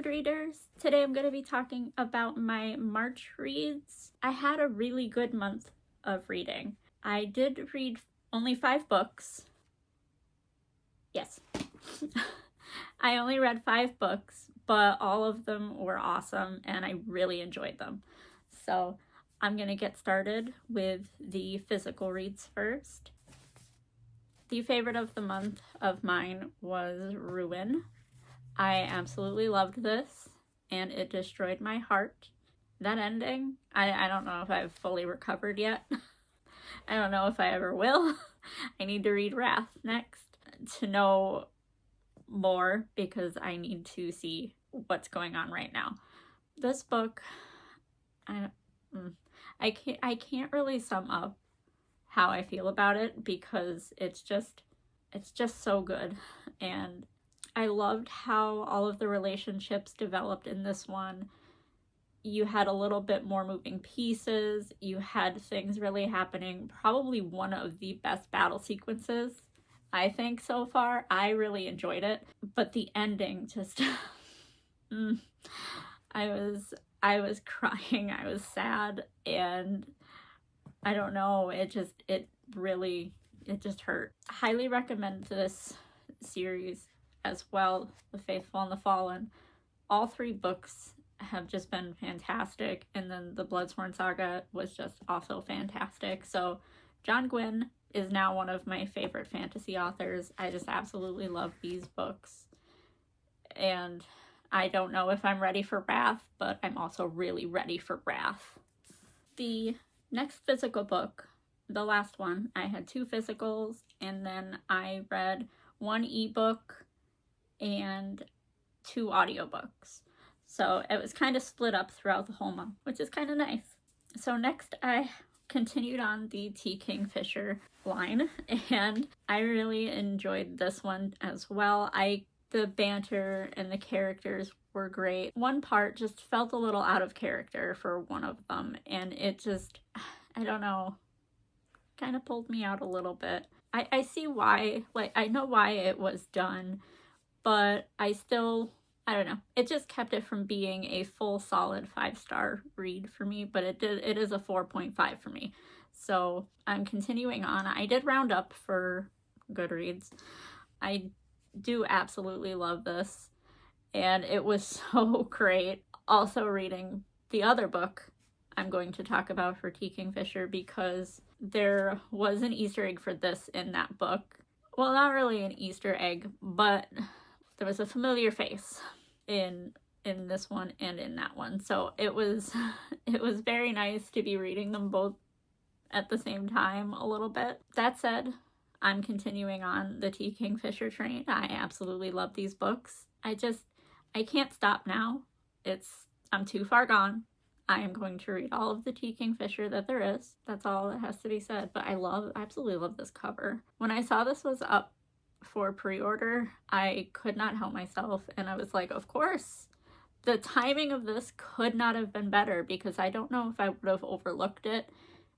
mood readers. Today I'm going to be talking about my March reads. I had a really good month of reading. I did read only 5 books. Yes. I only read 5 books, but all of them were awesome and I really enjoyed them. So I'm going to get started with the physical reads first. The favorite of the month of mine was Ruin. I absolutely loved this, and it destroyed my heart. That ending, I don't know if I've fully recovered yet. I don't know if I ever will. I need to read Wrath next to know more because I need to see what's going on right now. This book, I can't really sum up how I feel about it because it's just so good. And I loved how all of the relationships developed in this one. You had a little bit more moving pieces. You had things really happening. Probably one of the best battle sequences, I think, so far. I really enjoyed it. But the ending just... I was crying. I was sad. And I don't know. It just hurt. I highly recommend this series as well, The Faithful and the Fallen. All 3 books have just been fantastic, and then the Bloodsworn Saga was just also fantastic. So John Gwynne is now one of my favorite fantasy authors. I just absolutely love these books, and I don't know if I'm ready for Wrath, but I'm also really ready for Wrath. The next physical book, the last one, I had 2 physicals, and then I read 1 ebook and 2 audiobooks. So it was kind of split up throughout the whole month, which is kind of nice. So next I continued on the T. Kingfisher line, and I really enjoyed this one as well. The banter and the characters were great. One part just felt a little out of character for one of them, and it just, I don't know, kind of pulled me out a little bit. I see why, I know why it was done, but I don't know. It just kept it from being a full solid 5-star read for me, but it is a 4.5 for me. So I'm continuing on. I did round up for Goodreads. I do absolutely love this, and it was so great. Also reading the other book I'm going to talk about for T. Kingfisher, because there was an Easter egg for this in that book. Well, not really an Easter egg, but there was a familiar face in this one and in that one. So it was very nice to be reading them both at the same time a little bit. That said, I'm continuing on the T. Kingfisher train. I absolutely love these books. I can't stop now. I'm too far gone. I am going to read all of the T. Kingfisher that there is. That's all that has to be said. But I absolutely love this cover. When I saw this was up for pre-order, I could not help myself, and I was like, of course. The timing of this could not have been better, because I don't know if I would have overlooked it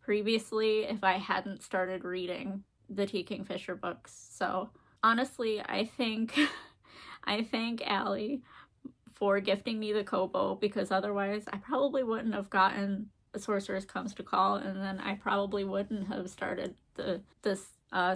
previously if I hadn't started reading the T. Kingfisher books. So honestly, I thank Allie for gifting me the Kobo, because otherwise I probably wouldn't have gotten The Sorceress Comes to Call, and then I probably wouldn't have started this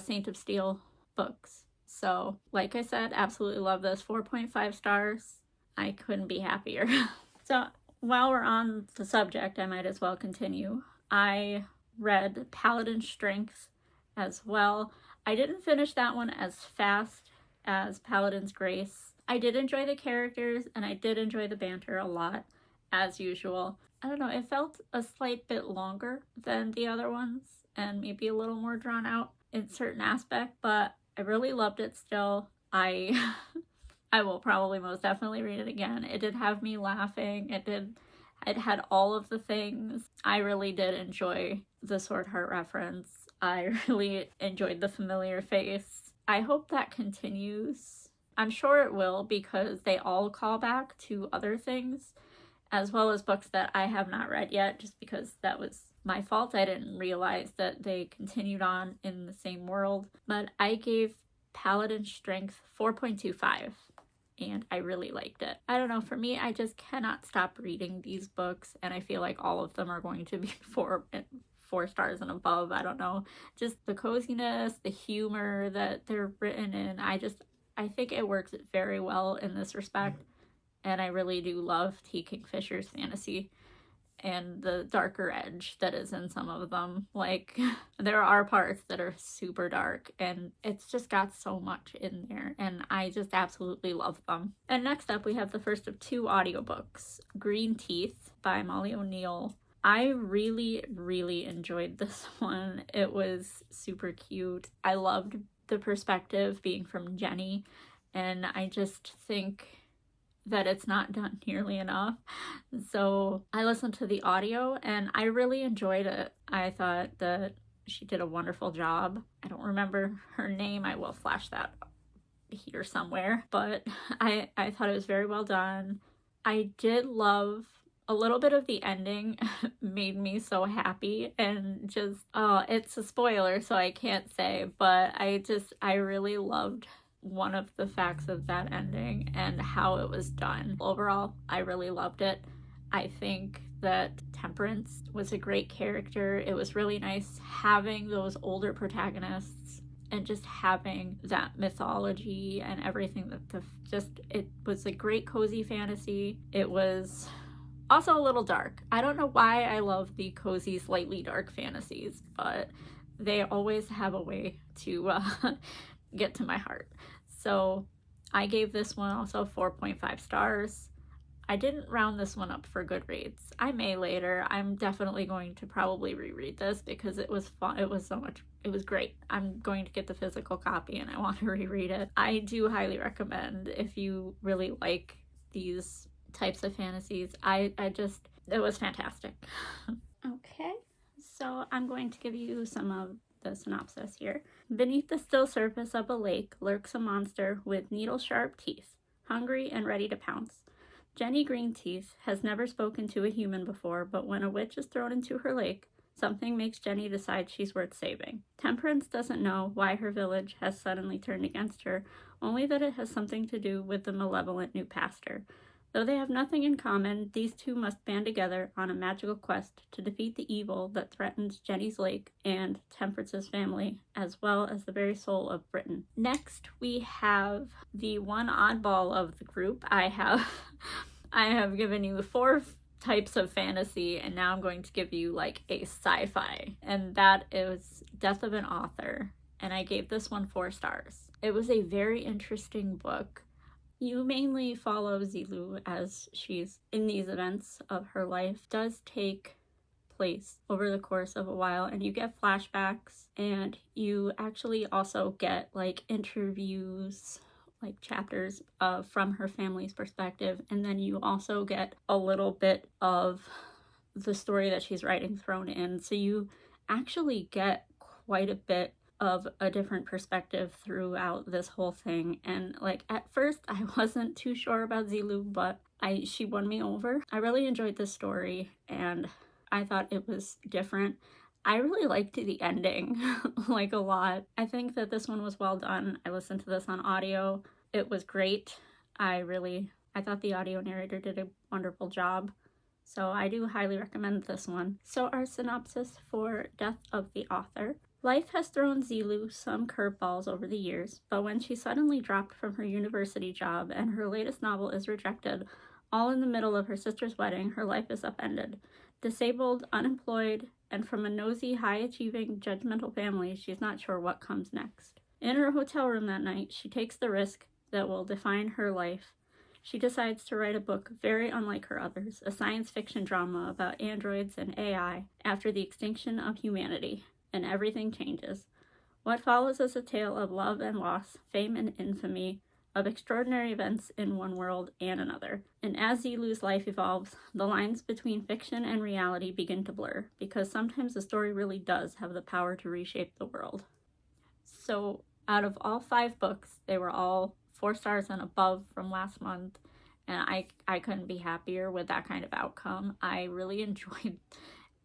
Saint of Steel books. So like I said, absolutely love this. 4.5 stars. I couldn't be happier. So while we're on the subject, I might as well continue. I read Paladin's Strength as well. I didn't finish that one as fast as Paladin's Grace. I did enjoy the characters, and I did enjoy the banter a lot, as usual. I don't know, it felt a slight bit longer than the other ones, and maybe a little more drawn out in certain aspects, but I really loved it still. I will probably most definitely read it again. It did have me laughing. It had all of the things. I really did enjoy the Sword Heart reference. I really enjoyed the familiar face. I hope that continues. I'm sure it will, because they all call back to other things, as well as books that I have not read yet, just because that was my fault. I didn't realize that they continued on in the same world. But I gave Paladin's Strength 4.25 and I really liked it. I don't know, for me, I just cannot stop reading these books, and I feel like all of them are going to be four stars and above. I don't know, just the coziness, the humor that they're written in. I think it works very well in this respect, and I really do love T. Kingfisher's fantasy and the darker edge that is in some of them. Like, there are parts that are super dark, and it's just got so much in there, and I just absolutely love them. And next up, we have the first of 2 audiobooks, Green Teeth by Molly O'Neill. I really, really enjoyed this one. It was super cute. I loved the perspective being from Jenny, and I just think that it's not done nearly enough. So I listened to the audio and I really enjoyed it. I thought that she did a wonderful job. I don't remember her name. I will flash that here somewhere. But I thought it was very well done. I did love a little bit of the ending. Made me so happy, and just, it's a spoiler, so I can't say, but I really loved one of the facts of that ending and how it was done. Overall, I really loved it. I think that Temperance was a great character. It was really nice having those older protagonists and just having that mythology and everything it was a great cozy fantasy. It was also a little dark. I don't know why I love the cozy, slightly dark fantasies, but they always have a way to get to my heart. So I gave this one also 4.5 stars. I didn't round this one up for Goodreads. I may later. I'm definitely going to probably reread this because it was fun. It was great. I'm going to get the physical copy and I want to reread it. I do highly recommend if you really like these types of fantasies. It was fantastic. Okay, so I'm going to give you some of the synopsis here. Beneath the still surface of a lake lurks a monster with needle-sharp teeth, hungry and ready to pounce. Jenny Greenteeth has never spoken to a human before, but when a witch is thrown into her lake, something makes Jenny decide she's worth saving. Temperance doesn't know why her village has suddenly turned against her, only that it has something to do with the malevolent new pastor. Though they have nothing in common, these two must band together on a magical quest to defeat the evil that threatens Jenny's lake and Temperance's family, as well as the very soul of Britain. Next, we have the one oddball of the group. I have given you 4 types of fantasy, and now I'm going to give you like a sci-fi, and that is Death of an Author, and I gave this one 4 stars. It was a very interesting book. You mainly follow Zilu as she's in these events of her life. It does take place over the course of a while, and you get flashbacks, and you actually also get like interviews, like chapters from her family's perspective, and then you also get a little bit of the story that she's writing thrown in. So you actually get quite a bit of a different perspective throughout this whole thing. And like at first I wasn't too sure about Zilu, but she won me over. I really enjoyed this story and I thought it was different. I really liked the ending like a lot. I think that this one was well done. I listened to this on audio. It was great. I thought the audio narrator did a wonderful job. So I do highly recommend this one. So our synopsis for Death of the Author. Life has thrown Zilu some curveballs over the years, but when she suddenly dropped from her university job and her latest novel is rejected, all in the middle of her sister's wedding, her life is upended. Disabled, unemployed, and from a nosy, high-achieving, judgmental family, she's not sure what comes next. In her hotel room that night, she takes the risk that will define her life. She decides to write a book very unlike her others, a science fiction drama about androids and AI after the extinction of humanity. And everything changes. What follows is a tale of love and loss, fame and infamy, of extraordinary events in one world and another. And as Zilu's life evolves, the lines between fiction and reality begin to blur, because sometimes a story really does have the power to reshape the world. So out of all 5 books, they were all 4 stars and above from last month, and I couldn't be happier with that kind of outcome. I really enjoyed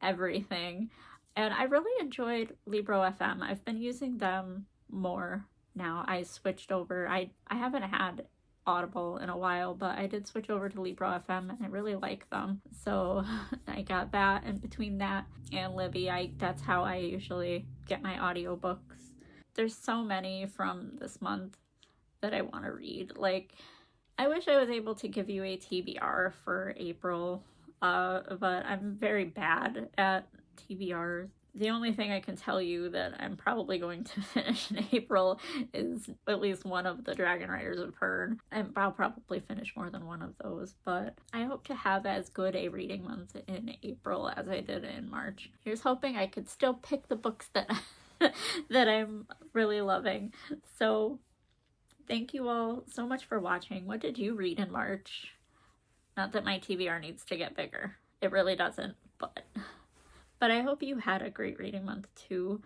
everything. And I really enjoyed Libro FM. I've been using them more now. I switched over. I haven't had Audible in a while, but I did switch over to Libro FM and I really like them. So I got that, and between that and Libby, that's how I usually get my audiobooks. There's so many from this month that I want to read. Like, I wish I was able to give you a TBR for April, but I'm very bad at TBRs. The only thing I can tell you that I'm probably going to finish in April is at least one of the Dragon Riders of Pern. I'll probably finish more than one of those, but I hope to have as good a reading month in April as I did in March. Here's hoping I could still pick the books that that I'm really loving. So thank you all so much for watching. What did you read in March? Not that my TBR needs to get bigger. It really doesn't, but I hope you had a great reading month too.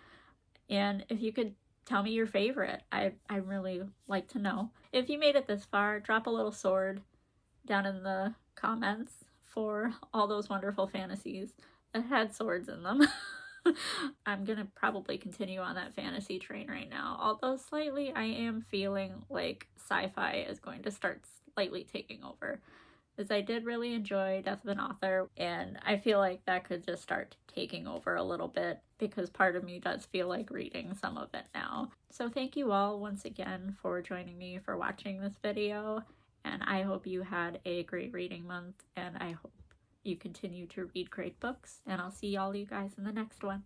And if you could tell me your favorite, I really like to know. If you made it this far, drop a little sword down in the comments for all those wonderful fantasies that had swords in them. I'm gonna probably continue on that fantasy train right now, although slightly I am feeling like sci-fi is going to start slightly taking over, as I did really enjoy Death of an Author, and I feel like that could just start taking over a little bit because part of me does feel like reading some of it now. So thank you all once again for joining me for watching this video, and I hope you had a great reading month, and I hope you continue to read great books, and I'll see all you guys in the next one.